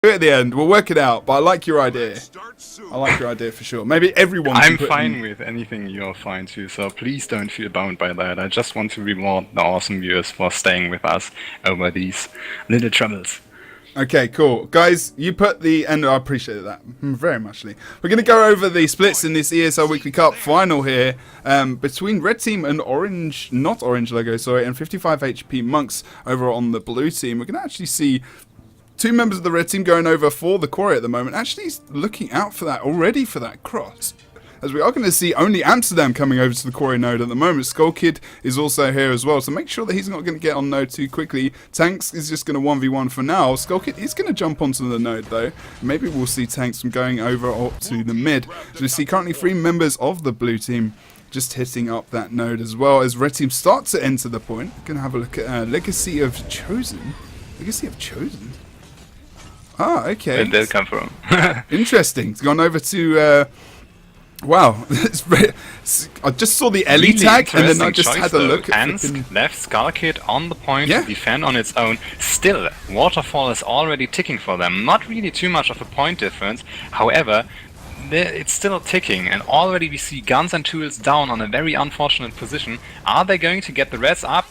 Do it at the end. We'll work it out. But I like your idea. I like your idea for sure. Maybe everyone. I'm fine with anything you're fine to, so please don't feel bound by that. I just want to reward the awesome viewers for staying with us over these little troubles. Okay, cool. Guys, you put the... And I appreciate that very much, Lee. We're going to go over the splits in this ESL Weekly Cup final here between red team and orange... Not orange logo, sorry, and 55 HP monks over on the blue team. We're going to actually see two members of the red team going over for the quarry at the moment. Actually looking out for that already for that cross. As we are going to see only Amsterdam coming over to the quarry node at the moment. Skull Kid is also here as well, so make sure that he's not going to get on node too quickly. Tanks is just going to 1v1 for now. Skull Kid is going to jump onto the node though. Maybe we'll see Tanks from going over up to the mid. So we see currently 3 members of the blue team just hitting up that node as well as red team start to enter the point. We're going to have a look at Legacy of Chosen. Legacy of Chosen? Ah, okay. Where did that come from? Interesting. It's gone over to... Wow, I just saw the Ellie tag and then I just had a look at Ansk left Skull Kid on the point to defend on its own. Still, Waterfall is already ticking for them. Not really too much of a point difference. However, it's still ticking, and already we see Guns and Tools down on a very unfortunate position. Are they going to get the reds up?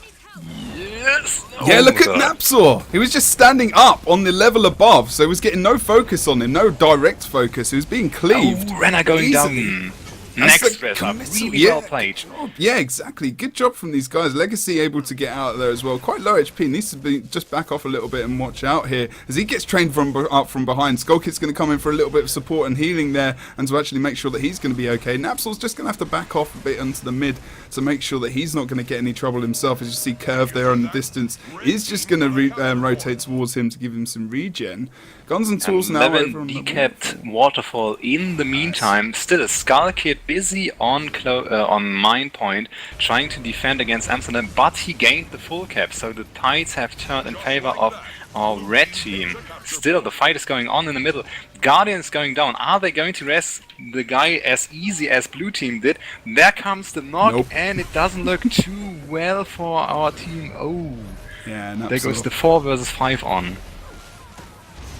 Yes! Yeah, look at Napsor! He was just standing up on the level above, so he was getting no focus on him, no direct focus. He was being cleaved. Oh, Renner going down. Next res up. Really well played. Yeah, exactly. Good job from these guys. Legacy able to get out of there as well. Quite low HP. Needs to be just back off a little bit and watch out here as he gets trained up from behind. Skullkid's going to come in for a little bit of support and healing there, and to actually make sure that he's going to be okay. Napsol's just going to have to back off a bit onto the mid to make sure that he's not going to get any trouble himself. As you see, Curve there on the distance is just going to rotate towards him to give him some regen. Guns and Tools now over on the decapped Waterfall in the meantime. Still, Skull Kid busy on mine point, trying to defend against Amsterdam, but he gained the full cap, so the tides have turned in favor of our red team. Still, the fight is going on in the middle. Guardian is going down. Are they going to rest the guy as easy as blue team did? There comes the knock, and it doesn't look too well for our team. Oh, yeah, there goes the 4 versus 5 on.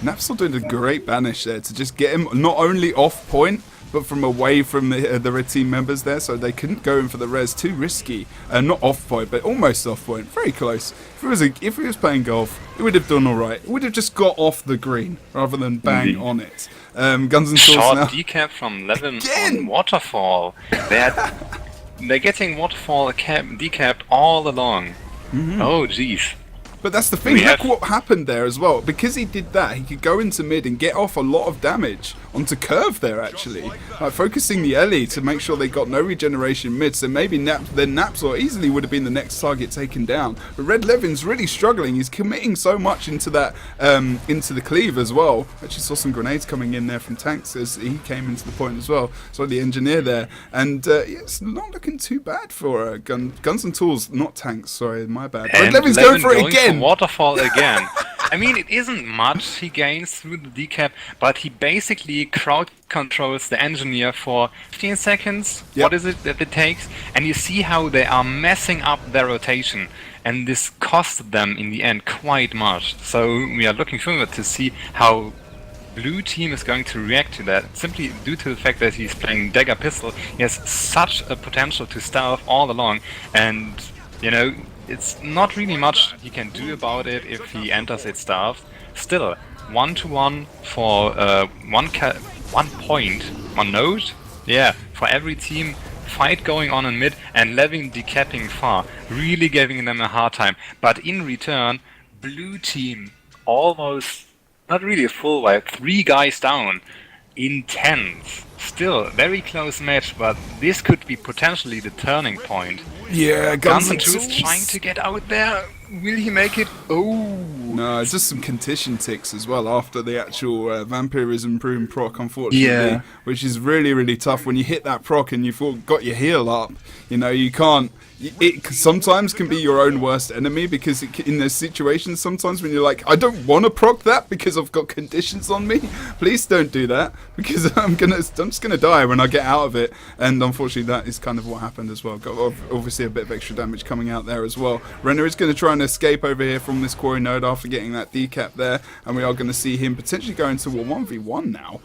Napsol doing a great banish there to just get him not only off point, but from away from the red team members there, so they couldn't go in for the res. Too risky. Not off point, but almost off point. Very close. If he was playing golf, it would have done all right. It would have just got off the green rather than bang on it. Guns and Tools short now. decap from Levin on Waterfall. They're getting Waterfall decapped all along. Oh, jeez. But that's the thing, look what happened there as well. Because he did that, he could go into mid and get off a lot of damage onto Curve there, actually. Focusing the Ellie to make sure they got no regeneration mid, so maybe Napsor easily would have been the next target taken down. But Red Levin's really struggling. He's committing so much into that, into the cleave as well. Actually saw some grenades coming in there from Tanks as he came into the point as well. So the engineer there. And yeah, it's not looking too bad for Guns and Tools, not Tanks, sorry, my bad. Red Levin's going for it again. Waterfall again. I mean, it isn't much he gains through the decap, but he basically crowd controls the engineer for 15 seconds. What is it that it takes? And you see how they are messing up their rotation. And this cost them in the end quite much. So we are looking forward to see how blue team is going to react to that. Simply due to the fact that he's playing dagger pistol, he has such a potential to stealth all along. And, you know, it's not really much he can do about it if he enters it starved. Still, 1-to-1 for one node? Yeah, for every team. Fight going on in mid and Levin decapping far, really giving them a hard time. But in return, blue team almost, not really a full wipe, 3 guys down. Intense. Still, very close match, but this could be potentially the turning point. Yeah, Guns and Tools trying to get out there. Will he make it? Oh! No, it's just some condition ticks as well after the actual vampirism prune proc, unfortunately. Which is really, really tough when you hit that proc and you've got your heal up. You know, you can't... It sometimes can be your own worst enemy because in those situations, sometimes when you're like, I don't want to proc that because I've got conditions on me. Please don't do that because I'm just gonna die when I get out of it. And unfortunately, that is kind of what happened as well. Got obviously a bit of extra damage coming out there as well. Renner is going to try and trying to escape over here from this quarry node after getting that decap there, and we are going to see him potentially go into a 1v1 now.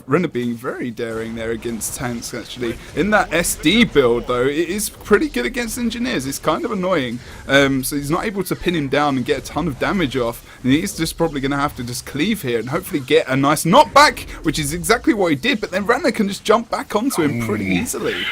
Renner being very daring there against tanks, actually. In that SD build, though, it is pretty good against engineers. It's kind of annoying. So he's not able to pin him down and get a ton of damage off. And he's just probably going to have to just cleave here and hopefully get a nice knockback, which is exactly what he did. But then Renner can just jump back onto him pretty easily.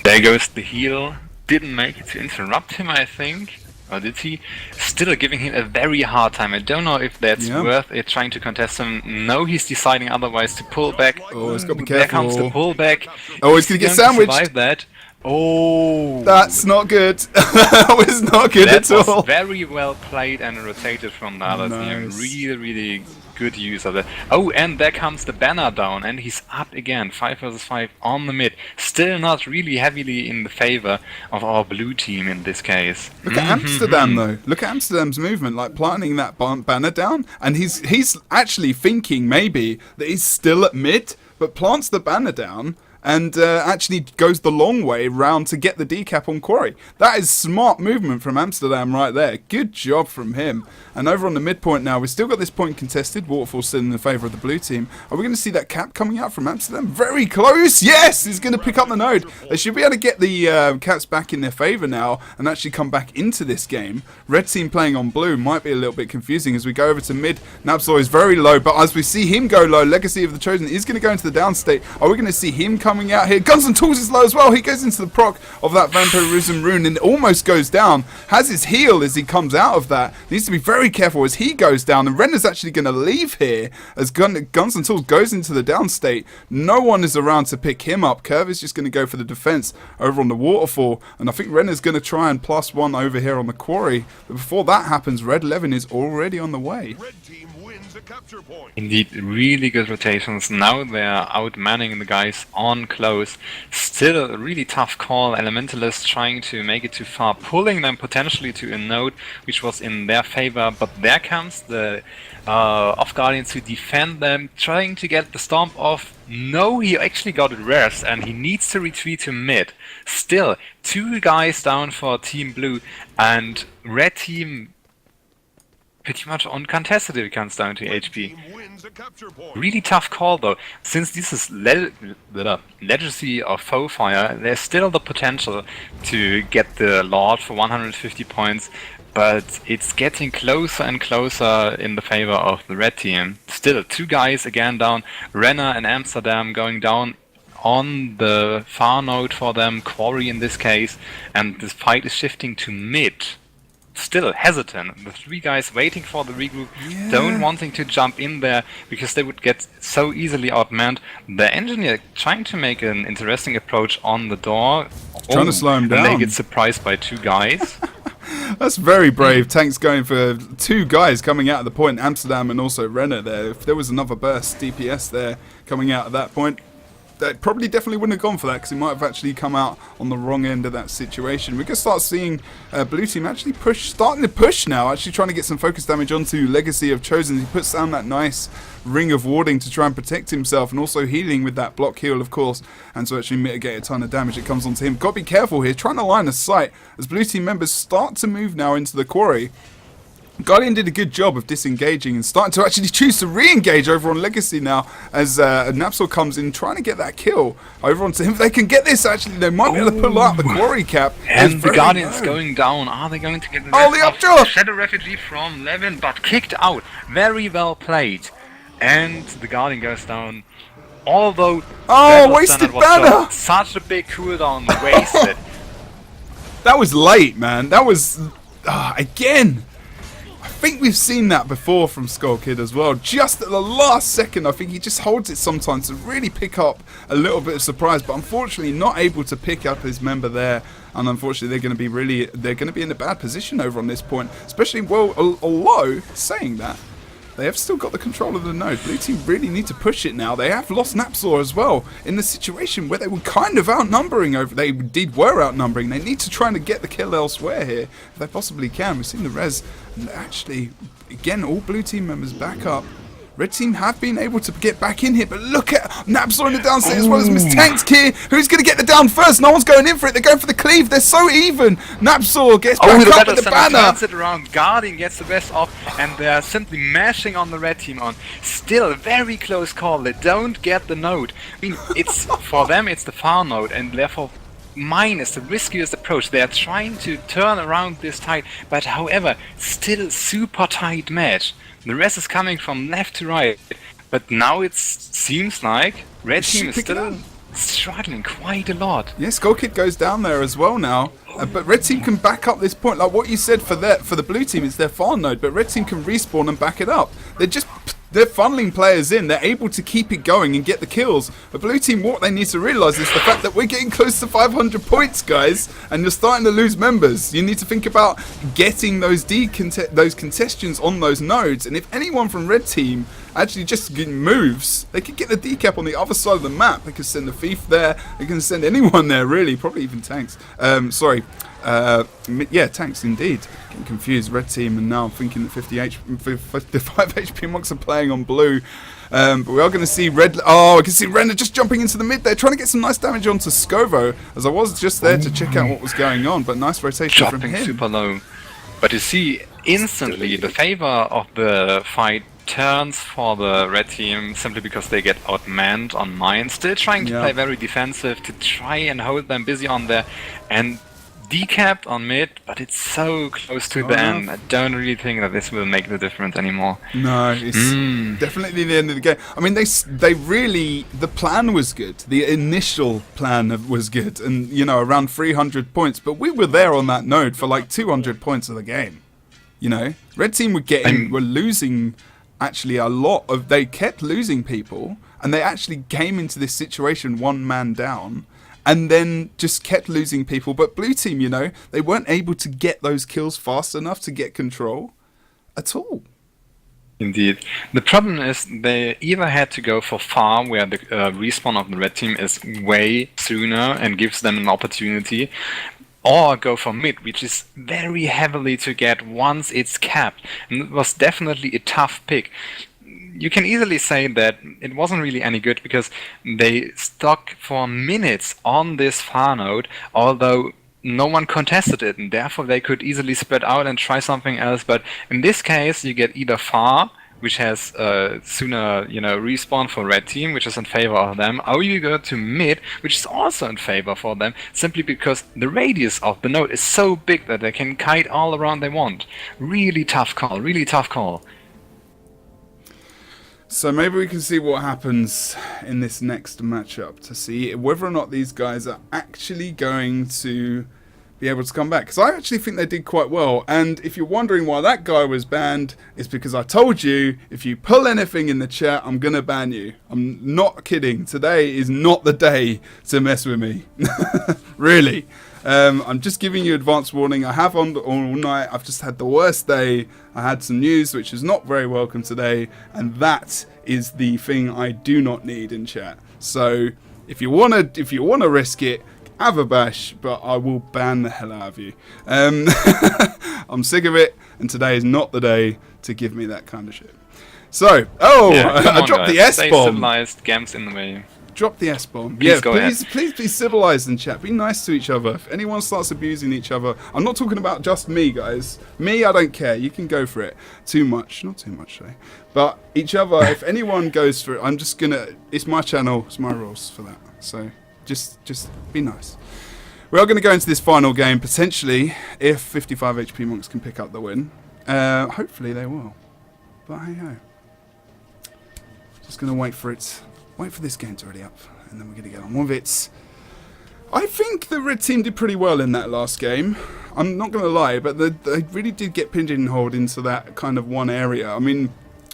There goes the heal. Didn't make it to interrupt him, I think. Or did he? Still giving him a very hard time. I don't know if that's worth it, trying to contest him. No, he's deciding otherwise to pull back. Oh, he's got to be There careful. comes the pullback. Oh, he's going to get sandwiched. Survive that. Oh, That's not good. That was not good that at all. was very well played and rotated from the other team. Really, really good use of that. Oh, and there comes the banner down, and he's up again. 5 versus 5 on the mid. Still not really heavily in the favor of our blue team in this case. Look at Amsterdam, though. Look at Amsterdam's movement, like planting that banner down, and he's actually thinking maybe that he's still at mid, but plants the banner down and actually goes the long way round to get the decap on quarry. That is smart movement from Amsterdam right there. Good job from him. And over on the midpoint now, we've still got this point contested. Waterfall still in the favour of the blue team. Are we going to see that cap coming out from Amsterdam? Very close! Yes! He's going to pick up the node. They should be able to get the caps back in their favour now and actually come back into this game. Red team playing on blue might be a little bit confusing as we go over to mid. Napsor is very low, but as we see him go low, Legacy of the Chosen is going to go into the downstate. Are we going to see him coming out here? Guns and Tools is low as well. He goes into the proc of that Vampirism rune and almost goes down. Has his heal as he comes out of that. Needs to be very careful as he goes down. And Renner's actually going to leave here as Guns and Tools goes into the downstate. No one is around to pick him up. Curve is just going to go for the defense over on the waterfall. And I think Renner's going to try and +1 over here on the quarry. But before that happens, Red 11 is already on the way. Indeed, really good rotations. Now they're outmanning the guys on close. Still a really tough call. Elementalists trying to make it too far, pulling them potentially to a node which was in their favor. But there comes the off Guardians to defend them, trying to get the stomp off. No, he actually got it reversed and he needs to retreat to mid. Still, 2 guys down for Team Blue and Red Team pretty much uncontested if it comes down to HP. Really tough call though. Since this is Legacy of Foe Fire, there's still the potential to get the Lord for 150 points, but it's getting closer and closer in the favor of the red team. Still, 2 guys again down, Renner and Amsterdam going down on the far node for them, Quarry in this case, and this fight is shifting to mid. Still hesitant. The 3 guys waiting for the regroup, don't wanting to jump in there because they would get so easily outmanned. The engineer trying to make an interesting approach on the door. Trying to slow him down. And they get surprised by 2 guys. That's very brave. Tanks going for 2 guys coming out of the point, Amsterdam and also Renner there. If there was another burst DPS there coming out at that point, they probably definitely wouldn't have gone for that because he might have actually come out on the wrong end of that situation. We can start seeing blue team actually starting to push now, actually trying to get some focus damage onto Legacy of Chosen. He puts down that nice ring of warding to try and protect himself and also healing with that block heal, of course, and to actually mitigate a ton of damage that comes onto him. Got to be careful here, trying to line a sight as blue team members start to move now into the quarry. Guardian did a good job of disengaging and starting to actually choose to re-engage over on Legacy now as Napsor comes in trying to get that kill over onto him. If they can get this, actually, they might be able to pull out the quarry cap. And the Guardians going down. Are they going to get the updraft? Shadow Refugee from Levin, but kicked out. Very well played. And the Guardian goes down. Although... wasted banner! Such a big cooldown, wasted. That was late, man. That was... again... I think we've seen that before from Skull Kid as well. Just at the last second, I think he just holds it sometimes to really pick up a little bit of surprise, but unfortunately not able to pick up his member there. And unfortunately, they're going to be in a bad position over on this point. Especially, well, although saying that, they have still got the control of the node. Blue team really need to push it now. They have lost Napsor as well in the situation where they were kind of outnumbering over. They indeed were outnumbering. They need to try and get the kill elsewhere here if they possibly can. We've seen the res. And actually, again, all blue team members back up. Red Team have been able to get back in here, but look at Napsor in the down state as well as Miss Tank's here. Who's going to get the down first? No one's going in for it. They're going for the cleave. They're so even. Napsor gets back up with the banner. Turns it around. Guardian gets the best off, and they're simply mashing on the Red Team on. Still, very close call. They don't get the node. I mean, it's for them, it's the far node, and therefore mine is the riskiest approach. They are trying to turn around this tide, but however, still super tight match. The rest is coming from left to right, but now it seems like Red Team is still struggling quite a lot. Yeah, Skull Kid goes down there as well now, but Red Team can back up this point. Like what you said for the blue team, it's their farm node, but Red Team can respawn and back it up. They're funneling players in. They're able to keep it going and get the kills. But blue team, what they need to realise is the fact that we're getting close to 500 points, guys, and you're starting to lose members. You need to think about getting those contestants on those nodes. And if anyone from red team actually just moves, they could get the decap on the other side of the map. They could send the thief there. They can send anyone there, really. Probably even tanks. Yeah, tanks indeed. Getting confused. Red team, and now I'm thinking that 55 HP monks are playing on blue. But we are going to see red. Oh, I can see Renner just jumping into the mid there, trying to get some nice damage onto Skovo. As I was just there to check out what was going on, but nice rotation from him. Super low. But you see, instantly the favor of the fight turns for the red team simply because they get outmanned on mine. Still trying to play very defensive to try and hold them busy on there, and decapped on mid, but it's so close to the end. I don't really think that this will make the difference anymore. No, it's definitely the end of the game. I mean, they really, the plan was good. The initial plan was good, and you know, around 300 points. But we were there on that node for like 200 points of the game. You know, red team were losing actually a lot of. They kept losing people, and they actually came into this situation one man down. And then just kept losing people. But blue team, you know, they weren't able to get those kills fast enough to get control at all. Indeed. The problem is they either had to go for far, where the respawn of the red team is way sooner and gives them an opportunity, or go for mid, which is very heavily to get once it's capped. And it was definitely a tough pick. You can easily say that it wasn't really any good because they stuck for minutes on this far node, although no one contested it, and therefore they could easily spread out and try something else. But in this case, you get either far, which has sooner, you know, respawn for red team, which is in favor of them, or you go to mid, which is also in favor for them, simply because the radius of the node is so big that they can kite all around they want. Really tough call, really tough call. So maybe we can see what happens in this next matchup to see whether or not these guys are actually going to be able to come back. Because I actually think they did quite well. And if you're wondering why that guy was banned, it's because I told you, if you pull anything in the chat, I'm going to ban you. I'm not kidding. Today is not the day to mess with me. Really. I'm just giving you advance warning. I have on all night. I've just had the worst day. I had some news which is not very welcome today, and that is the thing I do not need in chat. So if you wanna risk it, have a bash, but I will ban the hell out of you. I'm sick of it, and today is not the day to give me that kind of shit. So, I dropped the S-bomb. Stay civilized, Gams in the way. Drop the S-bomb. Please go ahead. Please be civilized in chat. Be nice to each other. If anyone starts abusing each other, I'm not talking about just me, guys. Me, I don't care. You can go for it. Too much. Not too much, though. But each other, if anyone goes for it, I'm just gonna... It's my channel. It's my rules for that. So, just be nice. We are going to go into this final game, potentially, if 55 HP monks can pick up the win. Hopefully they will. But hey-ho. Just going to wait for it. Wait for this game to ready up, and then we're going to get on with it. I think the red team did pretty well in that last game. I'm not going to lie, but they really did get pigeonholed into that kind of one area. I mean,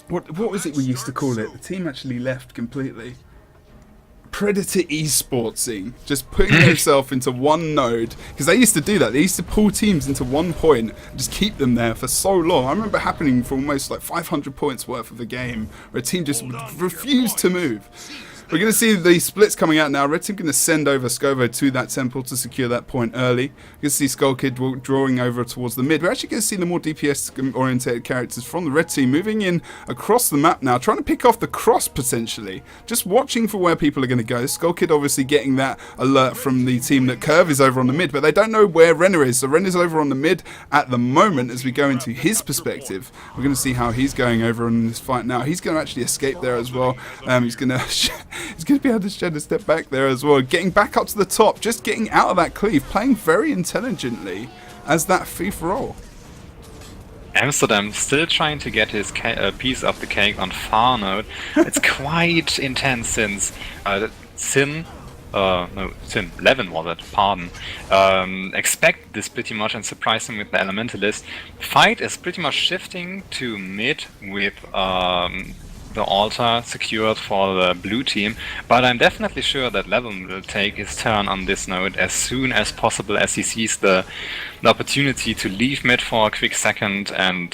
what was it we used to call it? The team actually left completely. Predator esportsing, just putting yourself into one node, because they used to do that. They used to pull teams into one point and just keep them there for so long. I remember happening for almost like 500 points worth of the game, where a team just refused to move. We're going to see the splits coming out now. Red team going to send over Skovo to that temple to secure that point early. You can see Skull Kid drawing over towards the mid. We're actually going to see the more DPS orientated characters from the red team moving in across the map now, trying to pick off the cross potentially. Just watching for where people are going to go. Skull Kid obviously getting that alert from the team that Curve is over on the mid, but they don't know where Renner is. So Renner's over on the mid at the moment as we go into his perspective. We're going to see how he's going over in this fight now. He's going to actually escape there as well. He's going to be able to shed a step back there as well. Getting back up to the top, just getting out of that cleave, playing very intelligently as that thief role. Amsterdam still trying to get his piece of the cake on far node. It's quite intense since Sin, Levin was it, pardon, expect this pretty much and surprise him with the Elementalist. Fight is pretty much shifting to mid with the altar secured for the blue team, but I'm definitely sure that Levin will take his turn on this node as soon as possible as he sees the opportunity to leave mid for a quick second and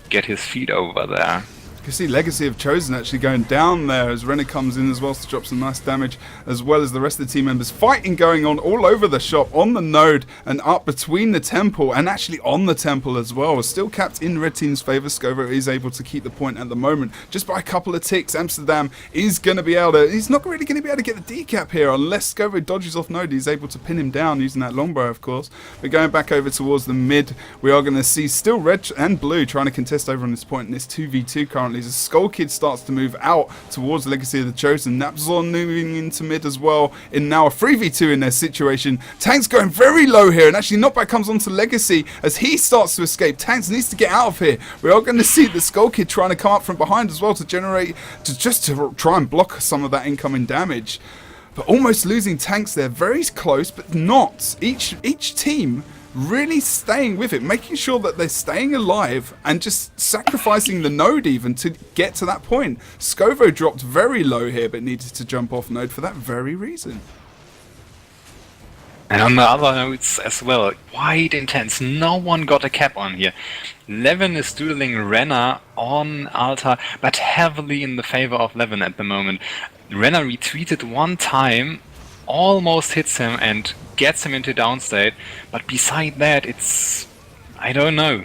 get his feet over there. You can see Legacy have chosen actually going down there as Renner comes in as well to drop some nice damage, as well as the rest of the team members. Fighting going on all over the shop, on the node and up between the temple, and actually on the temple as well. Still capped in red team's favour. Skovo is able to keep the point at the moment just by a couple of ticks. Amsterdam is going to be able to, he's not really going to be able to get the decap here unless Skovo dodges off node. He's able to pin him down using that longbow, of course. But going back over towards the mid, we are going to see still red and blue trying to contest over on this point in this 2v2 currently. As Skull Kid starts to move out towards Legacy of the Chosen. Napzon moving into mid as well in now a 3v2 in their situation. Tank's going very low here, and actually knockback comes onto Legacy as he starts to escape. Tanks needs to get out of here. We are going to see the Skull Kid trying to come up from behind as well to generate, to try and block some of that incoming damage. But almost losing Tanks there, very close, but not. Each team really staying with it, making sure that they're staying alive and just sacrificing the node even to get to that point. Skovo dropped very low here but needed to jump off node for that very reason. And on the other nodes as well, quite intense. No one got a cap on here. Levin is dueling Renner on altar, but heavily in the favor of Levin at the moment. Renner retweeted one time, almost hits him and gets him into downstate, but beside that it's, I don't know,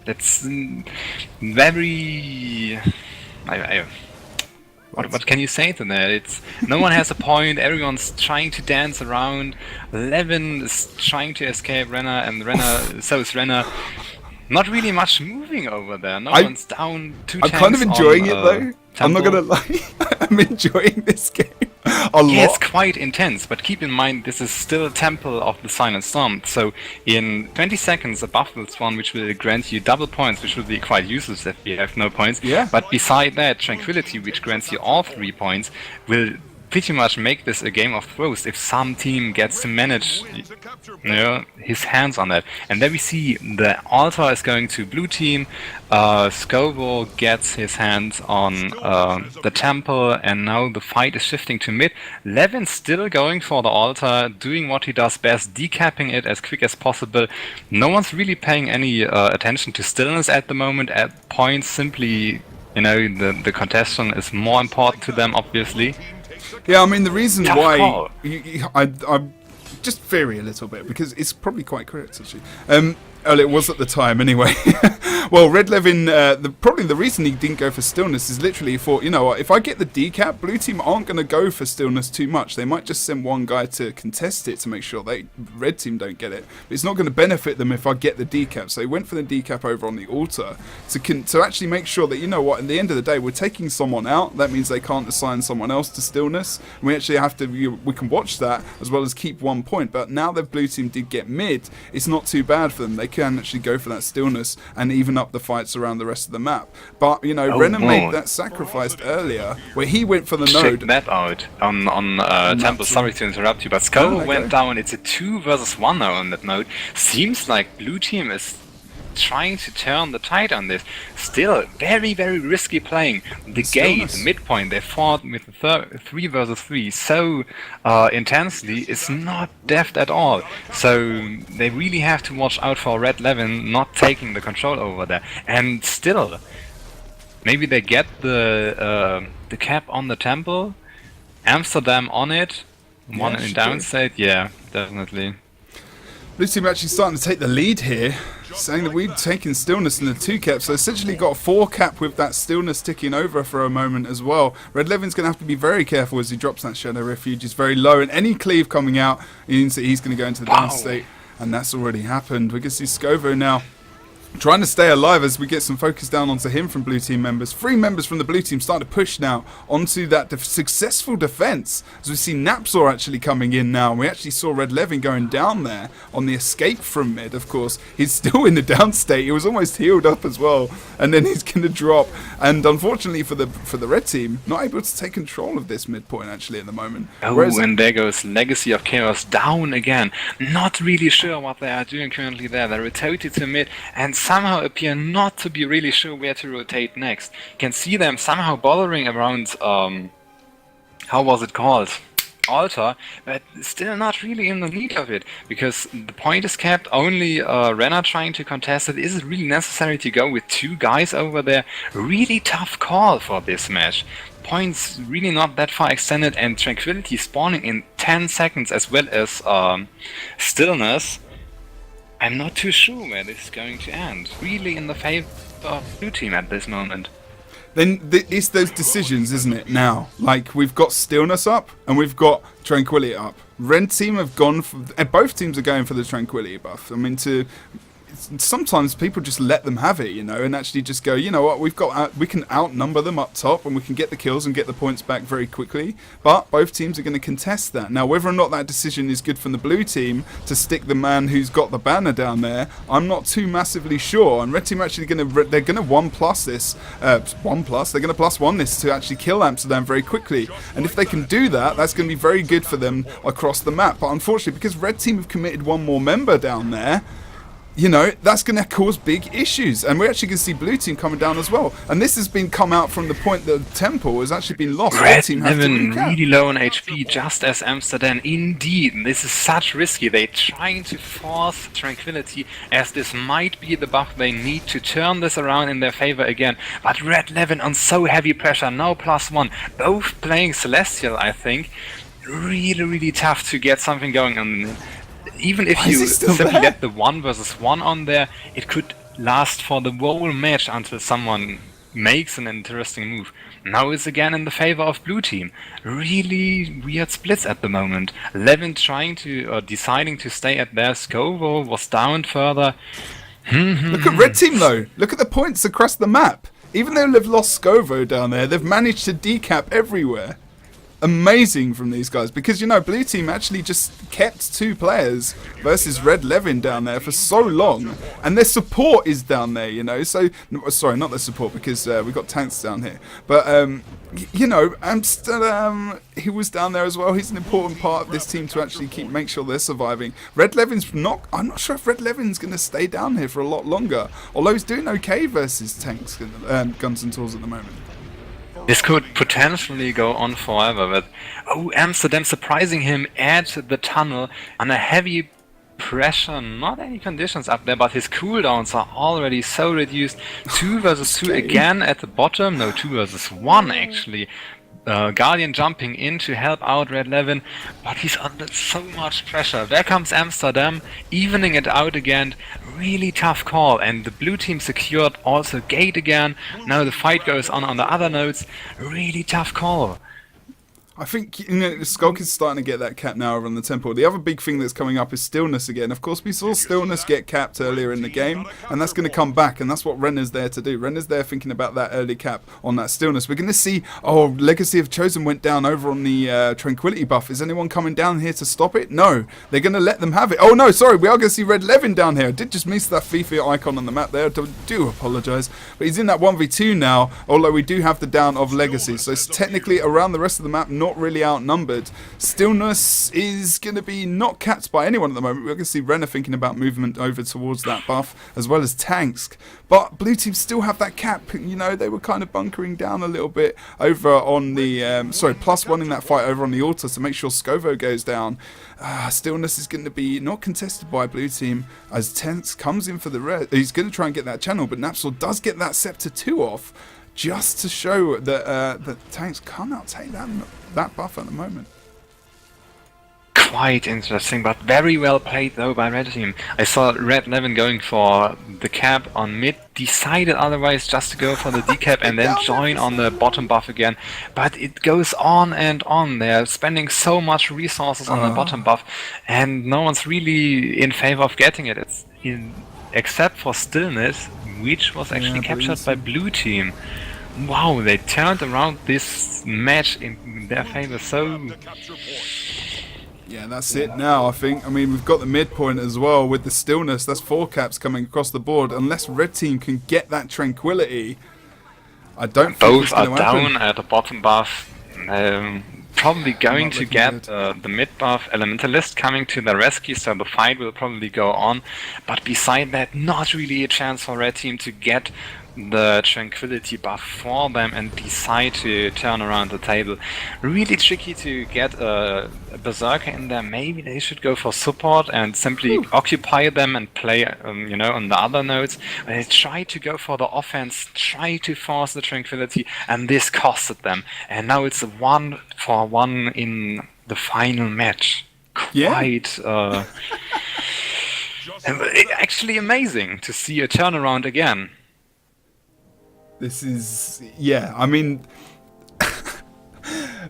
that's very, what can you say to that? It's, no one has a point, everyone's trying to dance around, Levin is trying to escape Renner, and Renner, so is Renner. Not really much moving over there. No one's down. Two tanks. I'm kind of enjoying it though. Temple. I'm not gonna lie. I'm enjoying this game a lot. Yeah, it's quite intense, but keep in mind this is still a Temple of the Silent Storm. So in 20 seconds above this one, which will grant you double points, which will be quite useless if you have no points. Yeah. But beside that, Tranquility, which grants you all 3 points, will pretty much make this a game of throws if some team gets to manage, you know, his hands on that. And there we see the altar is going to blue team, Skovo gets his hands on the temple, and now the fight is shifting to mid. Levin still going for the altar, doing what he does best, decapping it as quick as possible. No one's really paying any attention to stillness at the moment. At points, simply, you know, the contestant is more important to them, obviously. Yeah, I mean, the reason why I'm just theory a little bit, because it's probably quite correct actually. Well, it was at the time anyway. Well, Red Levin, probably the reason he didn't go for stillness is literally for, you know what, if I get the decap, blue team aren't going to go for stillness too much. They might just send one guy to contest it to make sure red team don't get it. But it's not going to benefit them if I get the decap. So they went for the decap over on the altar to actually make sure that, you know what, at the end of the day, we're taking someone out. That means they can't assign someone else to stillness. And we actually have to, we can watch that as well as keep 1 point. But now that blue team did get mid, it's not too bad for them. They can actually go for that stillness and even up the fights around the rest of the map. But, you know, Renner made that sacrifice earlier where he went for the node. Check that out on Temple. Sorry to interrupt you, but Skovo went down. It's a 2 versus 1 now on that node. Seems like blue team is trying to turn the tide on this. Still, very, very risky playing. The gate, the midpoint, they fought with 3 versus 3 so intensely, it's not deft at all. So they really have to watch out for Red Levin not taking the control over there. And still, Maybe they get the cap on the temple, Amsterdam on it, one in downstate. Yeah, definitely. Blue team actually starting to take the lead here, saying that we've taken Stillness in the 2 cap, so essentially got a 4 cap with that Stillness ticking over for a moment as well. Red Levin's going to have to be very careful as he drops that Shadow Refuge. It's very low, and any cleave coming out means that he's going to go into the downstate, and that's already happened. We can see Skovo now trying to stay alive as we get some focus down onto him from blue team members. 3 members from the blue team starting to push now onto that successful defense. As we see Napzor actually coming in now. And we actually saw Red Levin going down there on the escape from mid, of course. He's still in the down state. He was almost healed up as well. And then he's going to drop. And unfortunately for the red team, not able to take control of this midpoint actually at the moment. Oh, and there goes Legacy of Chaos down again. Not really sure what they are doing currently there. They rotated to mid and somehow appear not to be really sure where to rotate next. You can see them somehow bothering around, how was it called? Altar, but still not really in the lead of it, because the point is kept, only Renner trying to contest it. Is it really necessary to go with 2 guys over there? Really tough call for this match. Points really not that far extended, and Tranquility spawning in 10 seconds as well as Stillness. I'm not too sure where this is going to end. Really in the favor of blue team at this moment. Then it's those decisions, isn't it, now? Like, we've got Stillness up and we've got Tranquility up. Red team have gone for... both teams are going for the Tranquility buff. I mean, sometimes people just let them have it, you know, and actually just go, you know what, we can outnumber them up top and we can get the kills and get the points back very quickly. But both teams are going to contest that. Now, whether or not that decision is good from the blue team to stick the man who's got the banner down there, I'm not too massively sure. And red team actually they're going to 1+ this, they're going to +1 this to actually kill Amsterdam very quickly. And if they can do that, that's going to be very good for them across the map. But unfortunately, because red team have committed 1 more member down there, you know, that's going to cause big issues. And we actually can see blue team coming down as well. And this has been come out from the point that the temple has actually been lost. Red team have really low on HP, just as Amsterdam. Indeed, this is such risky. They're trying to force Tranquility, as this might be the buff they need to turn this around in their favor again. But Red Levin on so heavy pressure, now +1. Both playing Celestial, I think. Really, really tough to get something going on. Even if you simply get the 1 versus 1 on there, it could last for the whole match until someone makes an interesting move. Now it's again in the favor of blue team. Really weird splits at the moment. Levin trying to, deciding to stay at their Skovo was down further. Look at red team though. Look at the points across the map. Even though they've lost Skovo down there, they've managed to decap everywhere. Amazing from these guys, because you know blue team actually just kept 2 players versus Red Levin down there for so long, and their support is down there, you know. So sorry, not their support, because we've got tanks down here, but you know, Amsterdam, he was down there as well. He's an important part of this team to actually make sure they're surviving. Red Levin's not, I'm not sure if Red Levin's going to stay down here for a lot longer, although he's doing okay versus tanks and guns and tools at the moment. This could potentially go on forever, but oh, Amsterdam surprising him at the tunnel under heavy pressure, not any conditions up there, but his cooldowns are already so reduced. 2 versus 2 again at the bottom, no, 2 versus 1 actually. Guardian jumping in to help out Red Levin, but he's under so much pressure. There comes Amsterdam, evening it out again. Really tough call, and the blue team secured also gate again. Now the fight goes on the other nodes. Really tough call. I think, you know, Skulk is starting to get that cap now over on the temple. The other big thing that's coming up is Stillness again. Of course, we saw Stillness get capped earlier in the game, and that's going to come back, and that's what Renner's there to do. Renner's there thinking about that early cap on that Stillness. We're going to see, oh, Legacy of Chosen went down over on the Tranquility buff. Is anyone coming down here to stop it? No. They're going to let them have it. Oh, no, sorry, we are going to see Red Levin down here. I did just miss that FIFA icon on the map there. I do apologise. But he's in that 1v2 now, although we do have the down of Legacy. So it's technically around the rest of the map, not really outnumbered. Stillness is going to be not capped by anyone at the moment. We're going to see Renner thinking about movement over towards that buff, as well as tanks. But blue team still have that cap. You know, they were kind of bunkering down a little bit over on the, +1 in that fight over on the altar to make sure Skovo goes down. Stillness is going to be not contested by blue team as Tense comes in for the red. He's going to try and get that channel, but Napzor does get that Scepter 2 off. just to show that the tanks cannot take that buff at the moment. Quite interesting, but very well played though by Red Team. I saw Red 11 going for the cap on mid, decided otherwise just to go for the decap and then join on the bottom buff again. But it goes on and on. They're spending so much resources on the bottom buff, and no one's really in favor of getting it. Except for Stillness, which was actually captured by Blue Team. Wow, they turned around this match in their favor so... Yeah, that's it now, I think. I mean, we've got the midpoint as well with the Stillness. That's 4 caps coming across the board. Unless Red Team can get that Tranquility, I don't think both it's are going to happen. down at the bottom buff. Probably going to get the mid buff. Elementalist coming to the rescue, so the fight will probably go on. But beside that, not really a chance for Red Team to get the Tranquility buff for them and decide to turn around the table. Really tricky to get a Berserker in there. Maybe they should go for support and simply occupy them and play, you know, on the other nodes. They try to go for the offense, try to force the Tranquility, and this costed them. And now it's a 1-for-1 in the final match. Quite... actually amazing to see a turnaround again. This is, yeah, I mean,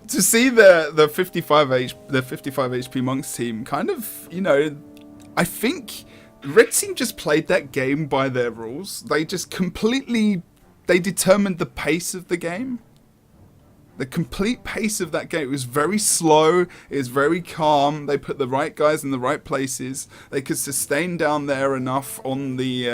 to see the 55 HP Monks team kind of, you know, I think Red Team just played that game by their rules. They just they determined the pace of the game. The complete pace of that game. It was very slow. It was very calm. They put the right guys in the right places. They could sustain down there enough on the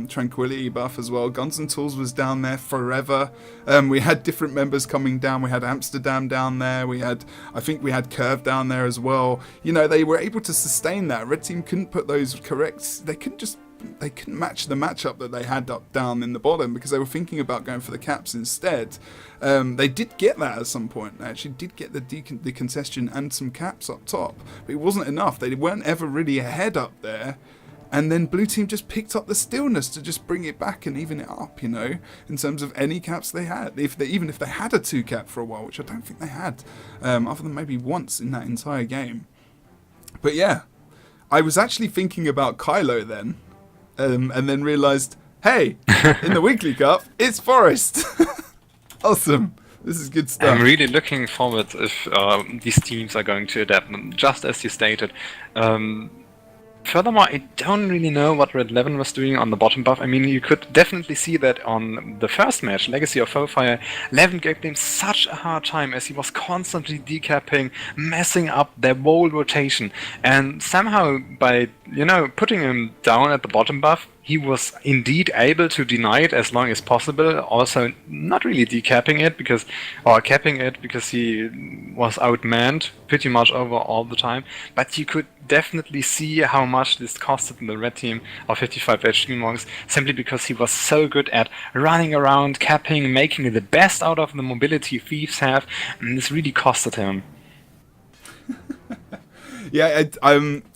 Tranquility buff as well. Guns and Tools was down there forever. We had different members coming down. We had Amsterdam down there. I think we had Curve down there as well. You know, they were able to sustain that. Red Team couldn't put those correct. They couldn't match the matchup that they had up down in the bottom because they were thinking about going for the caps instead. They did get that at some point. They actually did get the concession and some caps up top, but it wasn't enough. They weren't ever really ahead up there. And then Blue Team just picked up the Stillness to just bring it back and even it up, you know, in terms of any caps they had. Even if they had a 2 cap for a while, which I don't think they had, other than maybe once in that entire game. But yeah, I was actually thinking about Kylo then. And then realised, hey, in the Weekly Cup, it's Forest. Awesome. This is good stuff. I'm really looking forward if these teams are going to adapt, just as you stated. Furthermore, I don't really know what Red 11 was doing on the bottom buff. I mean, you could definitely see that on the first match, Legacy of Foefire, 11 gave them such a hard time as he was constantly decapping, messing up their whole rotation. And somehow, by, you know, putting him down at the bottom buff, he was indeed able to deny it as long as possible, also not really decapping it or capping it because he was outmanned pretty much over all the time. But you could definitely see how much this costed the Red Team of 55 HP Monks, simply because he was so good at running around, capping, making the best out of the mobility thieves have, and this really costed him. Yeah,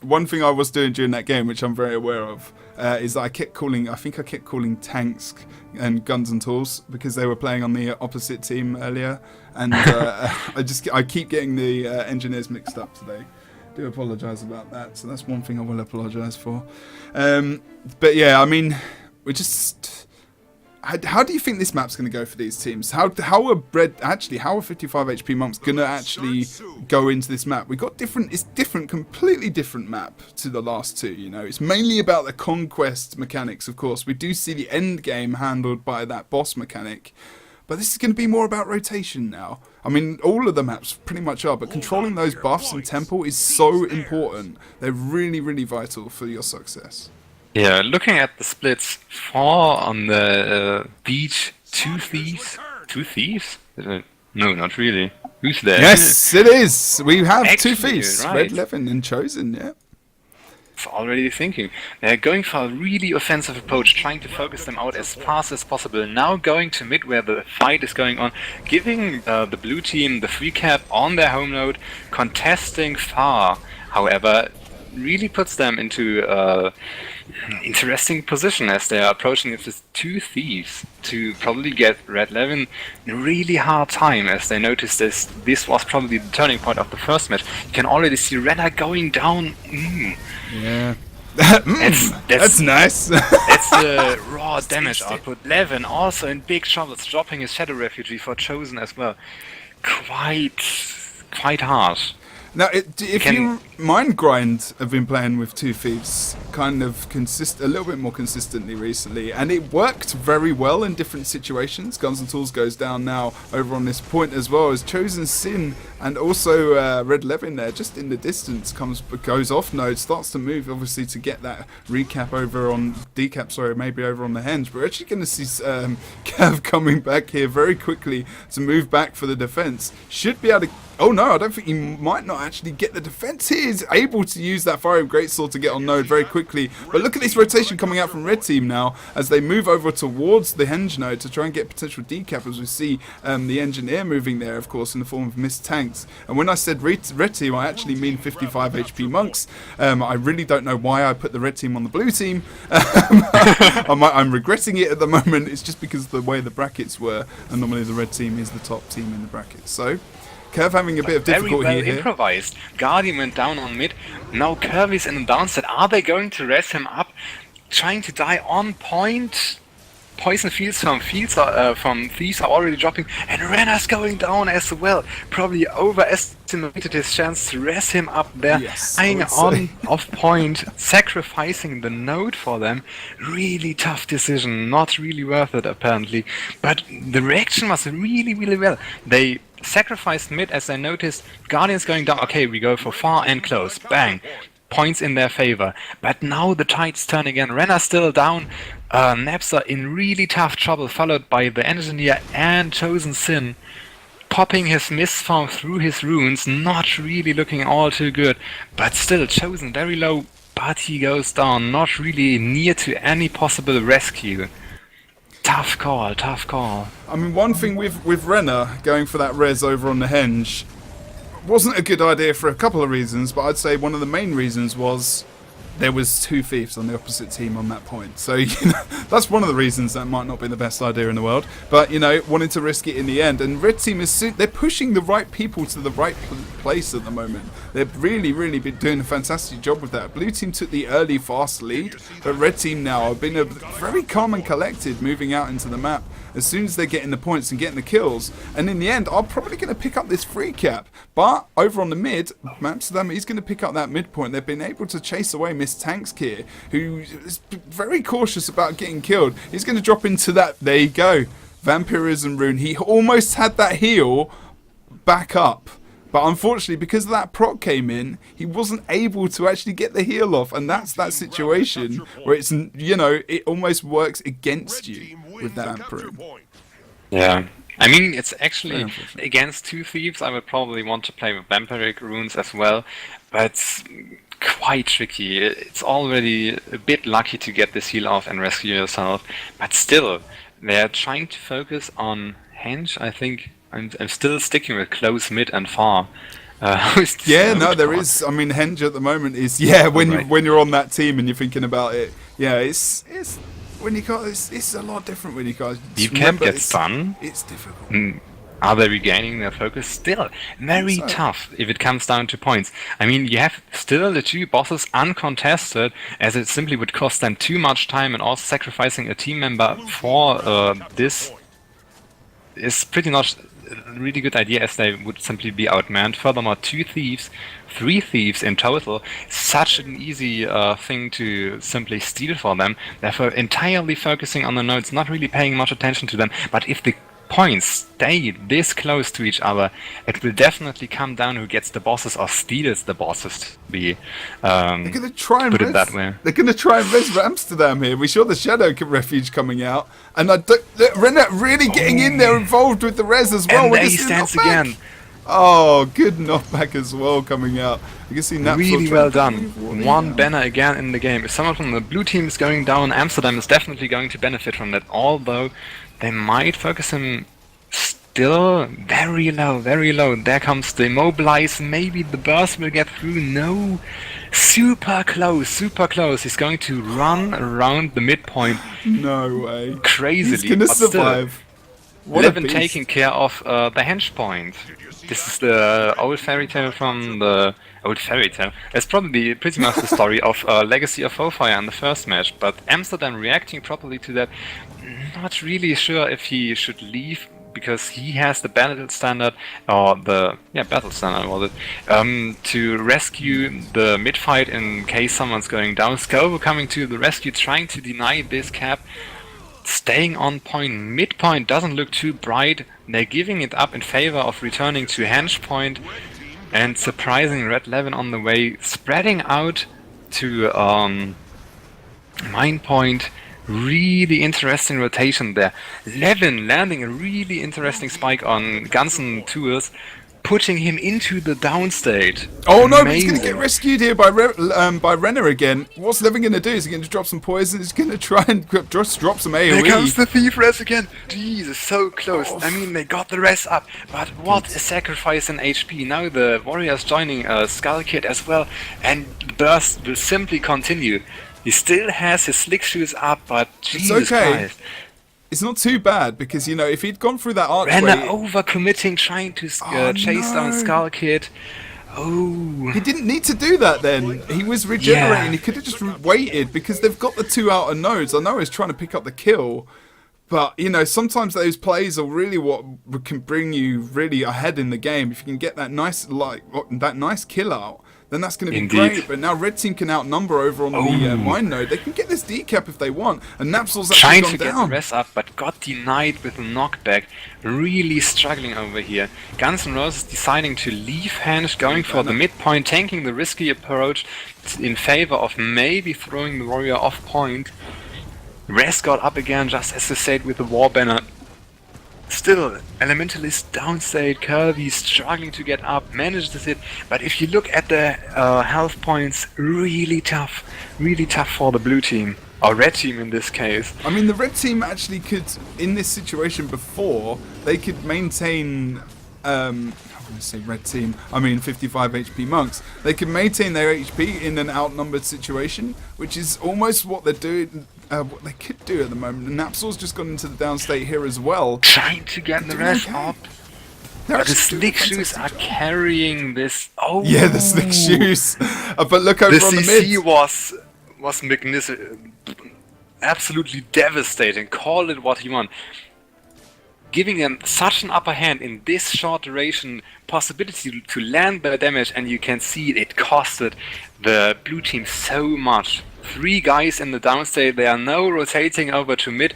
one thing I was doing during that game, which I'm very aware of, is that I kept calling tanks and Guns and Tools because they were playing on the opposite team earlier, and I keep getting the engineers mixed up today. Do apologise about that. So that's one thing I will apologise for. But yeah, I mean, we just. How do you think this map's going to go for these teams? How are 55 HP Monks going to actually go into this map? It's different, completely different map to the last two, you know. It's mainly about the conquest mechanics, of course. We do see the end game handled by that boss mechanic. But this is going to be more about rotation now. I mean, all of the maps pretty much are, but controlling those buffs and temple is so important. They're really, really vital for your success. Yeah, looking at the splits, 4 on the beach, 2 thieves? 2 thieves? No, not really. Who's there? Yes, it is. We have Actually, 2 thieves. right. Red 11 and Chosen, yeah. Already thinking. They're going for a really offensive approach, trying to focus them out as fast as possible. Now going to mid where the fight is going on, giving the blue team the free cap on their home node, contesting far. However, really puts them into interesting position as they are approaching it with 2 thieves to probably get Red Levin in a really hard time, as they notice this was probably the turning point of the first match. You can already see Renner going down. Yeah. That's nice. That's the raw damage output. Levin also in big troubles, dropping his Shadow Refugee for Chosen as well. Quite harsh. Now, if you Mind Grind have been playing with 2 thieves kind of a little bit more consistently recently, and it worked very well in different situations. Guns and Tools goes down now over on this point, as well as Chosen Sin and also Red Levin there, just in the distance, goes off node, starts to move, obviously, to get that recap over on decap, sorry, maybe over on the Henge. But we're actually going to see Cav coming back here very quickly to move back for the defense. Should be able to. Oh no, I don't think he might not actually get the defense. He is able to use that Fire of Greatsword to get on node very quickly. But look at this rotation coming out from Red Team now as they move over towards the Henge node to try and get potential decap, as we see the Engineer moving there, of course, in the form of missed tanks. And when I said Red Team, I actually mean 55 HP monks. I really don't know why I put the Red Team on the Blue Team. I'm regretting it at the moment. It's just because of the way the brackets were, and normally the Red Team is the top team in the brackets. So Curve having a bit of difficulty very well here. Improvised. Guardian went down on mid. Now Curve is in the downside. Are they going to res him up? Trying to die on point. Poison fields from thieves are already dropping, and Renner's going down as well. Probably overestimated his chance to res him up there. Yes, Eyeing on off point, sacrificing the node for them. Really tough decision. Not really worth it apparently. But the reaction was really well. They sacrificed mid as they noticed Guardians going down. Okay, we go for far and close. Bang. Points in their favor. But now the tides turn again. Renner still down. Napster in really tough trouble, followed by the Engineer and Chosen Sin. Popping his misform through his runes. Not really looking all too good. But still, Chosen very low. But he goes down. Not really near to any possible rescue. Tough call, tough call. I mean, one thing with Renner going for that res over on the Henge wasn't a good idea for a couple of reasons, but I'd say one of the main reasons was there was 2 thieves on the opposite team on that point. So, that's one of the reasons that might not be the best idea in the world. But, wanting to risk it in the end. And Red Team they're pushing the right people to the right place at the moment. They've really been doing a fantastic job with that. Blue Team took the early fast lead, but Red Team now have been very calm and collected moving out into the map as soon as they're getting the points and getting the kills. And in the end, I'm probably going to pick up this free cap. But over on the mid, Amsterdam is going to pick up that midpoint. They've been able to chase away Miss Tanks here, who is very cautious about getting killed. He's going to drop into that. There you go. Vampirism rune. He almost had that heal back up. But unfortunately, because that proc came in, he wasn't able to actually get the heal off. And that's that situation where it's, it almost works against you with that Vamp. Yeah. I mean, it's actually against 2 thieves. I would probably want to play with Vampiric runes as well. But it's quite tricky. It's already a bit lucky to get this heal off and rescue yourself. But still, they're trying to focus on Henge, I think. I'm still sticking with close, mid, and far. Yeah, no, there is. I mean, Henge at the moment is when you're on that team and you're thinking about it. Yeah, it's when you got it's a lot different when you guys. You can't get stun. It's difficult. Are they regaining their focus? Still very tough if it comes down to points. I mean, you have still the 2 bosses uncontested, as it simply would cost them too much time, and also sacrificing a team member for this is pretty much a really good idea, as they would simply be outmanned. Furthermore, 2 thieves, 3 thieves in total, such an easy thing to simply steal for them. Therefore, entirely focusing on the nodes, not really paying much attention to them. But if the points stay this close to each other, it will definitely come down who gets the bosses or steals the bosses to be they're gonna try and put it that way. They're going to try and res Amsterdam here. We saw the Shadow Refuge coming out, and Renner really getting in there, involved with the res as well. And there he stands again. Oh, good knockback as well coming out. You can see Napsol really well done. One banner again in the game. If someone from the blue team is going down, Amsterdam is definitely going to benefit from that, although they might focus him still very low, very low. There comes the immobilize. Maybe the burst will get through. No. Super close, super close. He's going to run around the midpoint No way. crazily. He's gonna but still, survive. What a Levin beast. taking care of the henge point. This is the old fairy tale from the old fairy tale. It's probably pretty much the story of Legacy of Fire in the first match, but Amsterdam reacting properly to that. Not really sure if he should leave because he has the battle standard or the battle standard was it to rescue the mid fight in case someone's going down. Scovo coming to the rescue, trying to deny this cap. Staying on point, midpoint doesn't look too bright. They're giving it up in favor of returning to henge point, and surprising Red Levin on the way, spreading out to mine point. Really interesting rotation there. Levin landing a really interesting spike on Gansen Tours, putting him into the downstate. Oh no, but he's going to get rescued here by Renner again. What's Levin going to do? Is he going to drop some poison? Is he going to try and just drop some AoE? There comes the thief res again. Jesus, so close. I mean, they got the res up, but what a sacrifice in HP. Now the warriors joining Skull Kid as well, and the burst will simply continue. He still has his slick shoes up, but Jesus Christ. It's not too bad because, you know, if he'd gone through that archway... Renner overcommitting, trying to chase down Skull Kid. Oh. He didn't need to do that then. He was regenerating. He could have just waited because they've got the two outer nodes. I know he's trying to pick up the kill, but, you know, sometimes those plays are really what can bring you really ahead in the game. If you can get that nice, kill out, then that's going to be great. But now Red Team can outnumber over on the mine node. They can get this decap if they want. And Napsol's actually trying gone to down. Get the res up, but got denied with a knockback. Really struggling over here. Guns N' Roses deciding to leave henge, going for the midpoint, taking the risky approach in favor of maybe throwing the warrior off point. Res got up again, just as they said, with the war banner. Still, Elementalist downstate, Kirby struggling to get up, manages it, but if you look at the health points, really tough for the blue team, or red team in this case. I mean, the red team actually could, in this situation before, they could maintain, I'm going to say red team, I mean 55 HP monks, they could maintain their HP in an outnumbered situation, which is almost what they're doing. What they could do at the moment, and Napsol's just gone into the downstate here as well. Trying to get the rest up. But the slick shoes are carrying this. Oh, yeah, the slick shoes. But look over on the mid. The CC was magnificent, absolutely devastating. Call it what you want. Giving them such an upper hand in this short duration, possibility to land their damage, and you can see it costed the blue team so much. 3 guys in the downstate, they are now rotating over to mid,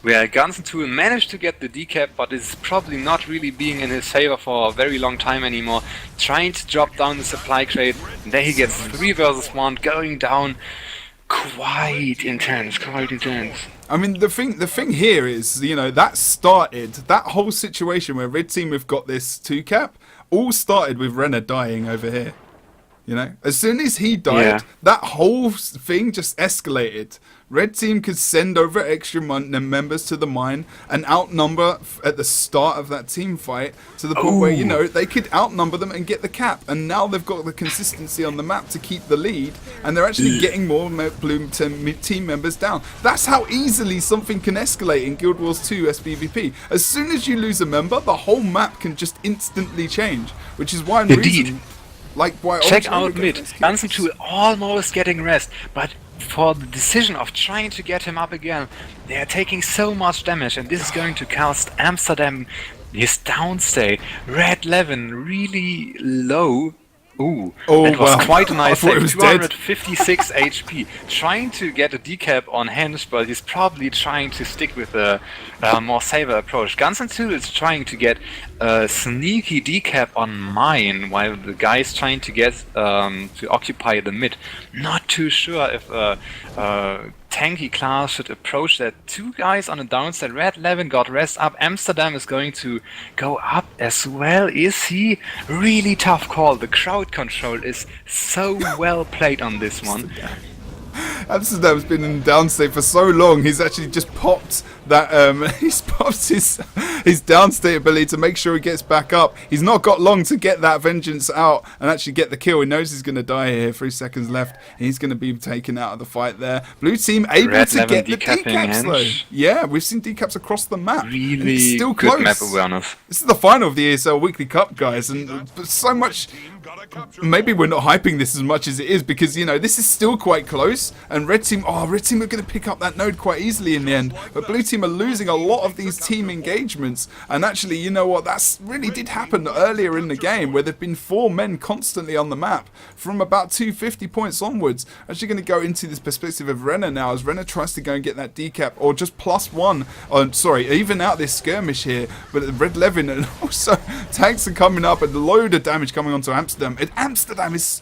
where Guns N' Roses managed to get the decap, but is probably not really being in his favor for a very long time anymore. Trying to drop down the supply crate, and there he gets 3 versus 1, going down. Quite intense. I mean, the thing here is, you know, that whole situation where Red Team have got this 2 cap, all started with Renner dying over here. You know, as soon as he died, that whole thing just escalated. Red Team could send over extra members to the mine and outnumber at the start of that team fight to the point where, you know, they could outnumber them and get the cap. And now they've got the consistency on the map to keep the lead, and they're actually getting more blue team members down. That's how easily something can escalate in Guild Wars 2 sPVP. As soon as you lose a member, the whole map can just instantly change, which is why check out mid. Guns N' Roses almost getting rest, but for the decision of trying to get him up again, they are taking so much damage, and this is going to cost Amsterdam his downstate. Red Levin really low. That was quite a nice save. 256 HP. Trying to get a decap on henge, but he's probably trying to stick with a more saver approach. Guns N' Roses is trying to get a sneaky decap on mine, while the guy is trying to get to occupy the mid. Not too sure if tanky class should approach that. 2 guys on a downside. Red Levin got rest up. Amsterdam is going to go up as well. Is he? Really tough call. The crowd control is so well played on this one. Amsterdam's been in downstate for so long. He's actually just popped that. He's popped his downstate ability to make sure he gets back up. He's not got long to get that vengeance out and actually get the kill. He knows he's going to die here. 3 seconds left. And he's going to be taken out of the fight there. Blue team able to get the decaps though. Yeah, we've seen decaps across the map. Really still good close. map awareness. This is the final of the ESL Weekly Cup, guys, and so much. Maybe we're not hyping this as much as it is because, you know, this is still quite close. And Red Team are going to pick up that node quite easily in the end. But Blue Team are losing a lot of these team engagements. And actually, you know what, that's really did happen earlier in the game where there have been 4 men constantly on the map from about 250 points onwards. Actually going to go into this perspective of Renner now as Renner tries to go and get that decap or just +1. Even out this skirmish here. But Red Levin and also tanks are coming up and a load of damage coming onto Amsterdam. And Amsterdam is,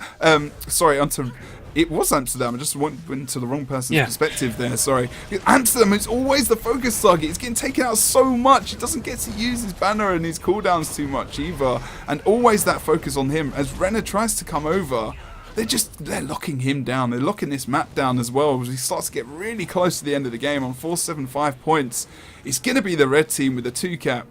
it was Amsterdam. I just went to the wrong person's perspective there. Sorry. Amsterdam is always the focus target. He's getting taken out so much. He doesn't get to use his banner and his cooldowns too much either. And always that focus on him. As Renner tries to come over, they're locking him down. They're locking this map down as well. As he starts to get really close to the end of the game on 475 points. It's going to be the red team with the 2 cap.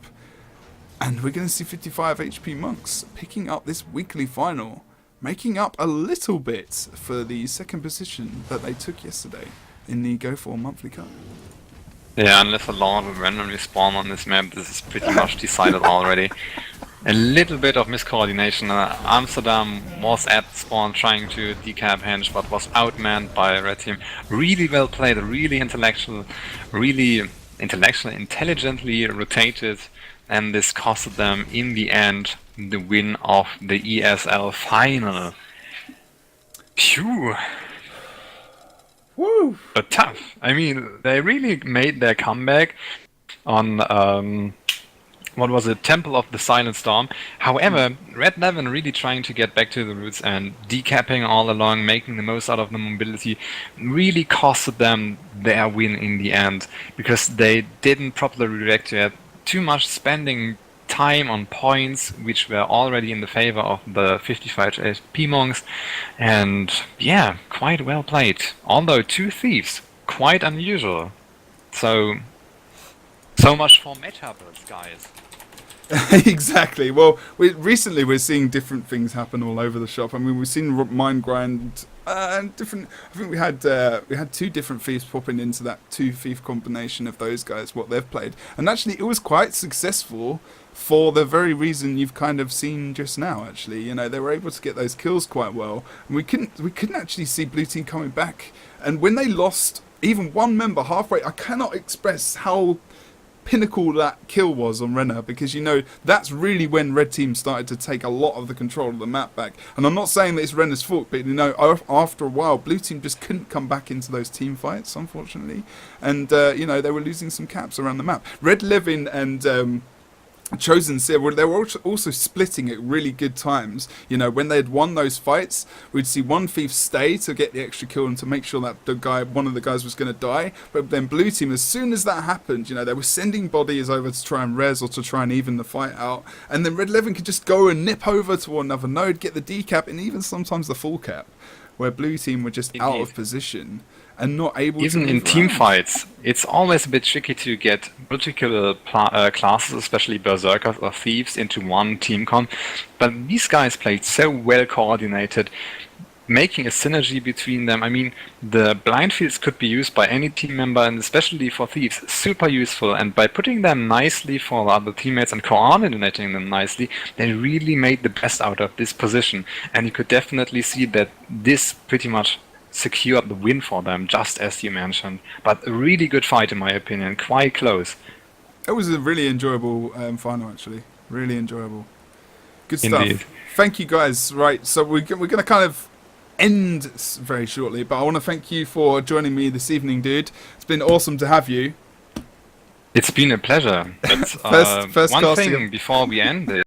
And we're going to see 55 HP Monks picking up this weekly final, making up a little bit for the 2nd position that they took yesterday in the Go4 Monthly Cup. Yeah, unless a lot will randomly spawn on this map, this is pretty much decided already. A little bit of miscoordination. Amsterdam was at spawn trying to decap Henge, but was outmanned by Red Team. Really well played, really intelligently rotated. And this costed them, in the end, the win of the ESL final. Phew! Woo! But tough. I mean, they really made their comeback on, what was it, Temple of the Silent Storm. However, Red Levin really trying to get back to the roots and decapping all along, making the most out of the mobility, really costed them their win in the end. Because they didn't properly react to it. Too much spending time on points which were already in the favor of the 55 HP monks, and yeah, quite well played. Although 2 thieves, quite unusual. So much for meta builds, guys. Exactly. Well, recently we're seeing different things happen all over the shop. I mean, we've seen Mind Grind and different. I think we had 2 different thieves popping into that 2 thief combination of those guys. What they've played, and actually it was quite successful for the very reason you've kind of seen just now. Actually, you know, they were able to get those kills quite well, and we couldn't actually see Blue Team coming back. And when they lost even 1 member halfway, I cannot express how pinnacle that kill was on Renner, because you know that's really when Red Team started to take a lot of the control of the map back. And I'm not saying that it's Renner's fault, but you know, after a while Blue Team just couldn't come back into those team fights, unfortunately, and you know, they were losing some caps around the map. Red Levin and Chosen Seer, well, they were also splitting at really good times. You know, when they had won those fights, we'd see one thief stay to get the extra kill and to make sure that one of the guys was going to die. But then Blue Team, as soon as that happened, you know, they were sending bodies over to try and res or to try and even the fight out. And then Red Levin could just go and nip over to another node, get the decap, and even sometimes the full cap, where Blue Team were just out of position and not able even to in team around. fights, it's always a bit tricky to get particular classes, especially berserkers or thieves, into one team comp. But these guys played so well coordinated, making a synergy between them. I mean, the blind fields could be used by any team member, and especially for thieves, super useful. And by putting them nicely for the other teammates and coordinating them nicely, they really made the best out of this position. And you could definitely see that this pretty much secured the win for them, just as you mentioned. But a really good fight, in my opinion, quite close. It was a really enjoyable final, actually. Really enjoyable. Good stuff. Indeed. Thank you, guys. Right, so we're going to kind of end very shortly, but I want to thank you for joining me this evening, dude. It's been awesome to have you. It's been a pleasure. But First one casting. thing before we end it.